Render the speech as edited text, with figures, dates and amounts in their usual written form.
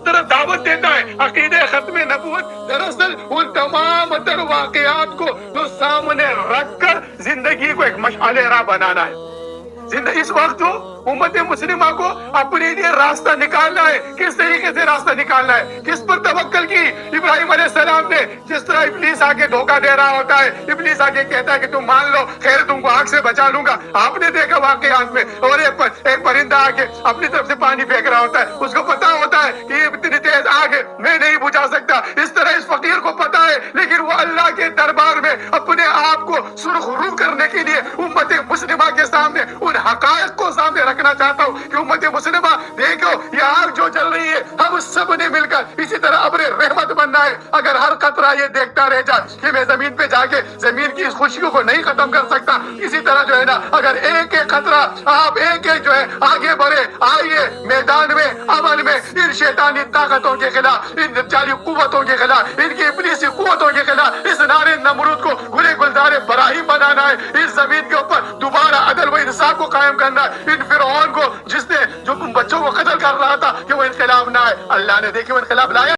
طرف دعوت دیتا ہے عقیدہ ختم نبوت دراصل ان تمام تر واقعات کو جو سامنے رکھ کر زندگی کو ایک مشعل راہ بنانا ہے. زندگی اس وقت جو امت مسلمہ کو اپنے لیے راستہ نکالنا ہے. کس طریقے سے راستہ نکالنا ہے؟ کس پر توکل کی؟ ابراہیم علیہ السلام نے جس طرح ابلیس آگے دھوکہ دے رہا ہوتا ہے, ابلیس آگے کہتا ہے کہ تم مان لو, خیر تم کو آگ سے بچا لوں گا. آپ نے دیکھا واقعات میں, اور ایک پرندہ آگے اپنی طرف سے پانی پھینک رہا ہوتا ہے, اس کو پتا ہوتا ہے کہ یہ اتنی تیز آگ ہے, میں نہیں بجھا سکتا. اس طرح اس فقیر کو پتا ہے, لیکن وہ اللہ کے دربار میں اپنے آپ کو سرخ رو کرنے کے لیے امت مسلمہ کے سامنے ان حقائق کو سامنے رکھنا چاہتا ہوں کہ امت مسلمہ دیکھو, یہ آگ جو جل رہی ہے ہم سب نے مل کر اسی طرح ابر رحمت بننا ہے. اگر ہر قطرہ یہ دیکھتا رہ جائے کہ میں زمین پہ جا کے زمین کی اس خوشیوں کو نہیں ختم کر سکتا, اسی طرح جو ہے نا اگر ایک ایک قطرہ آپ ایک ایک جو ہے آگے بڑھے, آئیے میدان میں عمل میں ان شیطانی طاقتوں کے خلاف, ان جعلی قوتوں کے خلاف, ان کی ابلیسی قوتوں کے خلاف اس نار نمرود کو گلے گلزار براہیم بنانا ہے. اس زمین کے اوپر دوبارہ عدل و انصاف کو قائم کرنا ہے. ان فرعون کو جس نے جو بچوں کو قتل کر رہا تھا کہ وہ انقلاب نہ آئے, اللہ نے دیکھے وہ انقلاب لایا.